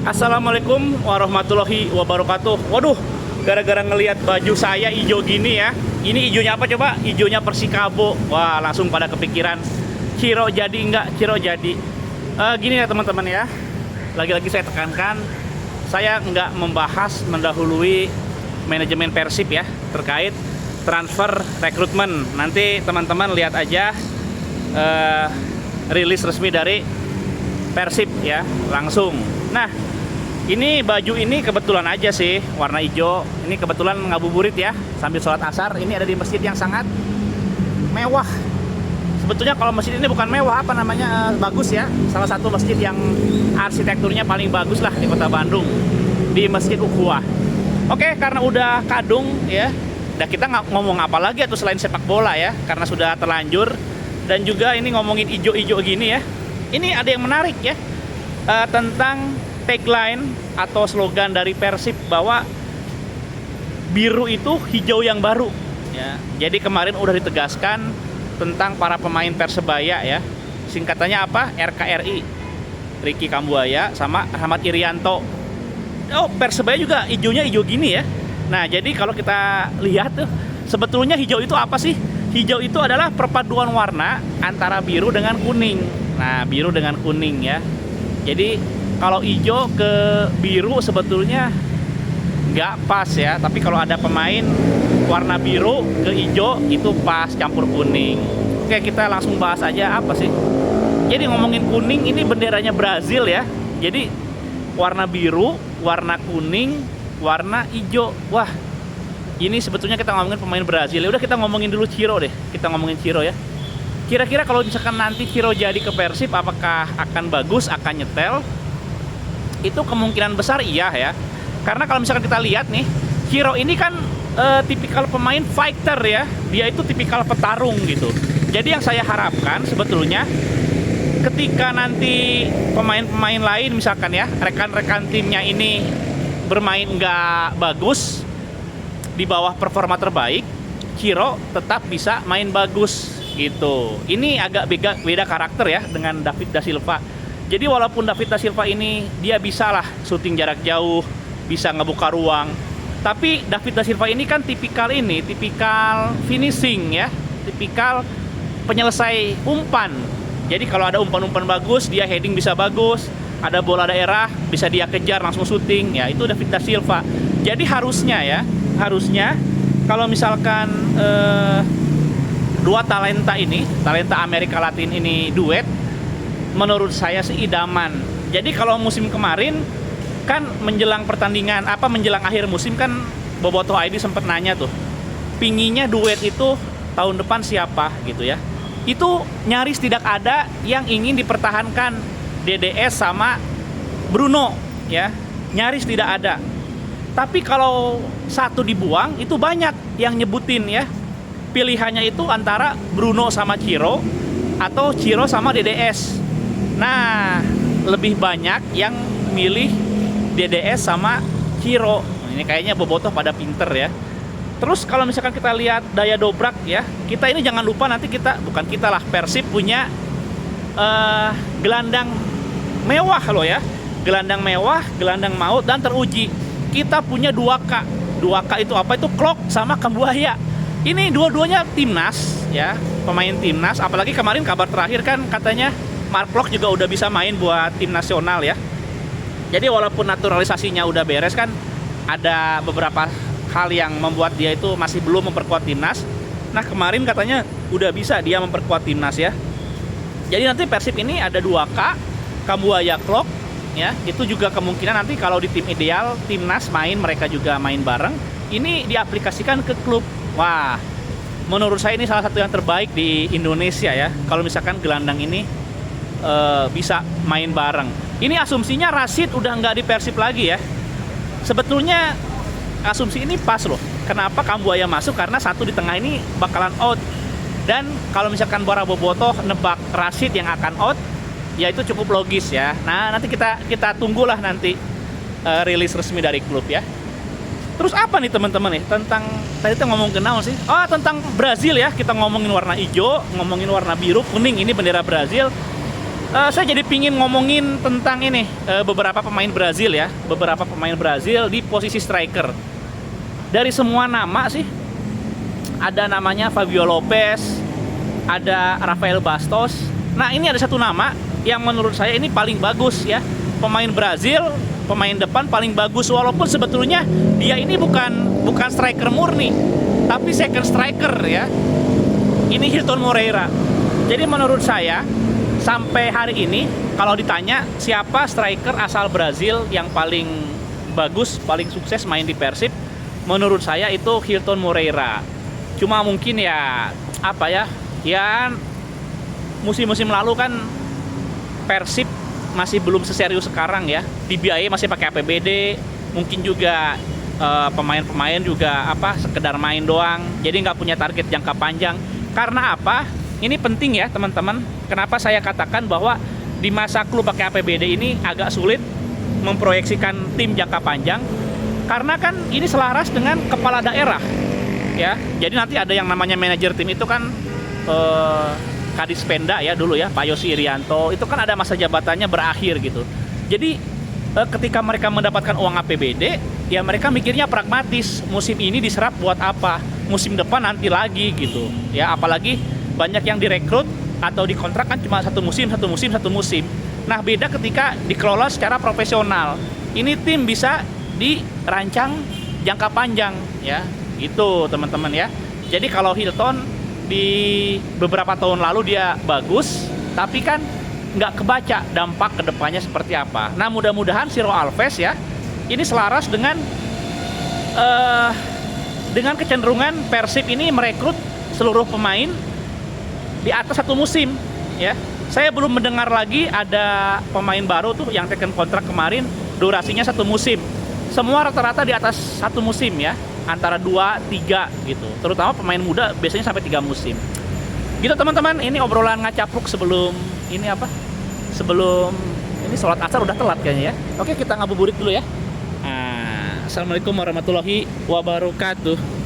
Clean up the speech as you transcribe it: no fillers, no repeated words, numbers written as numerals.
Assalamualaikum warahmatullahi wabarakatuh. Waduh, gara-gara ngelihat baju saya hijau gini ya. Ini hijaunya apa coba? Hijaunya Persikabo. Wah, langsung pada kepikiran Ciro jadi enggak? Ciro jadi. Gini ya teman-teman ya. Lagi-lagi saya tekankan, saya enggak membahas mendahului manajemen Persib ya terkait transfer rekrutmen. Nanti teman-teman lihat aja rilis resmi dari Persib ya langsung. Nah, ini baju ini kebetulan aja sih warna hijau. Ini kebetulan ngabuburit ya sambil sholat asar. Ini ada di masjid yang sangat mewah. Sebetulnya kalau masjid ini bukan mewah, apa namanya, bagus ya. Salah satu masjid yang arsitekturnya paling bagus lah di kota Bandung, di Masjid Ukhuwah. Oke, karena udah kadung ya, dan kita nggak ngomong apa lagi atau selain sepak bola ya, karena sudah terlanjur. Dan juga ini ngomongin ijo-ijo gini ya, ini ada yang menarik ya, tentang tagline atau slogan dari Persib bahwa biru itu hijau yang baru ya. Jadi kemarin udah ditegaskan tentang para pemain Persebaya ya, singkatannya apa? RKRI, Ricky Kambuaya sama Ahmad Irianto. Oh, Persebaya juga hijaunya hijau gini ya. Nah, jadi kalau kita lihat tuh, sebetulnya hijau itu apa sih? Hijau itu adalah perpaduan warna antara biru dengan kuning. Nah, biru dengan kuning ya. Jadi kalau hijau ke biru sebetulnya nggak pas ya. Tapi kalau ada pemain warna biru ke hijau itu pas campur kuning. Oke, kita langsung bahas aja apa sih. Jadi ngomongin kuning, ini benderanya Brazil ya. Jadi warna biru, warna kuning, warna hijau. Wah, ini sebetulnya kita ngomongin pemain Brazil. Ya udah, kita ngomongin dulu Ciro deh. Kita ngomongin Ciro ya. Kira-kira kalau misalkan nanti Ciro jadi ke Persib, apakah akan bagus, akan nyetel? Itu kemungkinan besar iya ya. Karena kalau misalkan kita lihat nih, Ciro ini kan tipikal pemain fighter ya. Dia itu tipikal petarung gitu. Jadi yang saya harapkan sebetulnya, ketika nanti pemain-pemain lain misalkan ya, rekan-rekan timnya ini bermain nggak bagus, di bawah performa terbaik, Ciro tetap bisa main bagus gitu. Ini agak beda karakter ya dengan David da Silva. Jadi walaupun David da Silva ini dia bisa lah syuting jarak jauh, bisa ngebuka ruang, tapi David da Silva ini kan tipikal finishing ya, tipikal penyelesai umpan. Jadi kalau ada umpan-umpan bagus, dia heading bisa bagus, ada bola daerah bisa dia kejar langsung syuting ya, itu David da Silva. Jadi harusnya kalau misalkan dua talenta Amerika Latin ini duet, menurut saya sih idaman. Jadi kalau musim kemarin kan menjelang akhir musim kan Bobotoh ID sempat nanya tuh, pinginnya duet itu tahun depan siapa gitu ya. Itu nyaris tidak ada yang ingin dipertahankan DDS sama Bruno ya, nyaris tidak ada. Tapi kalau satu dibuang itu banyak yang nyebutin ya. Pilihannya itu antara Bruno sama Ciro atau Ciro sama DDS. Nah, lebih banyak yang milih DDS sama Ciro. Ini kayaknya Bobotoh pada pinter ya. Terus kalau misalkan kita lihat daya dobrak ya, kita ini jangan lupa nanti Persib punya gelandang mewah loh ya. Gelandang mewah, gelandang maut dan teruji. Kita punya 2K. 2K itu apa? Itu Klok sama Kambuaya. Ini dua-duanya timnas ya, pemain timnas. Apalagi kemarin kabar terakhir kan katanya Mark Klok juga udah bisa main buat tim nasional ya. Jadi walaupun naturalisasinya udah beres kan, ada beberapa hal yang membuat dia itu masih belum memperkuat timnas. Nah, kemarin katanya udah bisa dia memperkuat timnas ya. Jadi nanti Persib ini ada 2K, Kambuaya, Klok ya. Itu juga kemungkinan nanti kalau di tim ideal timnas main, mereka juga main bareng. Ini diaplikasikan ke klub. Wah, menurut saya ini salah satu yang terbaik di Indonesia ya. Kalau misalkan gelandang ini bisa main bareng. Ini asumsinya Rashid udah nggak di Persib lagi ya. Sebetulnya asumsi ini pas loh. Kenapa Kambuaya masuk? Karena satu di tengah ini bakalan out. Dan kalau misalkan Bora Bobotoh nebak Rashid yang akan out, ya itu cukup logis ya. Nah, nanti kita tunggulah nanti rilis resmi dari klub ya. Terus apa nih teman-teman nih tentang tadi kita ngomong kenal sih? Oh, tentang Brazil ya. Kita ngomongin warna hijau, ngomongin warna biru, kuning, ini bendera Brazil. Saya jadi pingin ngomongin tentang ini beberapa pemain Brazil ya, beberapa pemain Brazil di posisi striker. Dari semua nama sih, ada namanya Fabio Lopes, ada Rafael Bastos. Nah ini ada satu nama yang menurut saya ini paling bagus ya, pemain Brazil, pemain depan paling bagus, walaupun sebetulnya dia ini bukan striker murni, tapi second striker ya. Ini Hilton Moreira. Jadi menurut saya sampai hari ini kalau ditanya siapa striker asal Brazil yang paling bagus, paling sukses main di Persib, menurut saya itu Hilton Moreira. Cuma mungkin ya apa ya, ya musim-musim lalu kan Persib masih belum seserius sekarang ya, dibiayai masih pakai APBD, mungkin juga pemain-pemain juga apa sekedar main doang, jadi nggak punya target jangka panjang. Karena apa? Ini penting ya teman-teman. Kenapa saya katakan bahwa di masa klub pakai APBD ini agak sulit memproyeksikan tim jangka panjang, karena kan ini selaras dengan kepala daerah ya. Jadi nanti ada yang namanya manajer tim itu kan Kadis Penda ya dulu ya, Pak Yosi Irianto, itu kan ada masa jabatannya berakhir gitu. Jadi ketika mereka mendapatkan uang APBD, ya mereka mikirnya pragmatis, musim ini diserap buat apa, musim depan nanti lagi gitu ya. Apalagi banyak yang direkrut atau dikontrak kan cuma satu musim. Nah beda ketika dikelola secara profesional, ini tim bisa dirancang jangka panjang ya, gitu teman-teman ya. Jadi kalau Hilton di beberapa tahun lalu dia bagus, tapi kan nggak kebaca dampak kedepannya seperti apa. Nah mudah-mudahan Ciro Alves ya ini selaras dengan kecenderungan Persib ini merekrut seluruh pemain di atas satu musim ya. Saya belum mendengar lagi ada pemain baru tuh yang taken kontrak kemarin durasinya satu musim. Semua rata-rata di atas satu musim ya, antara 2-3 gitu. Terutama pemain muda biasanya sampai 3 musim. Gitu teman-teman, ini obrolan ngacapruk sebelum ini apa? Sebelum ini sholat asar udah telat kayaknya ya. Oke, kita ngabuburit dulu ya. Assalamualaikum warahmatullahi wabarakatuh.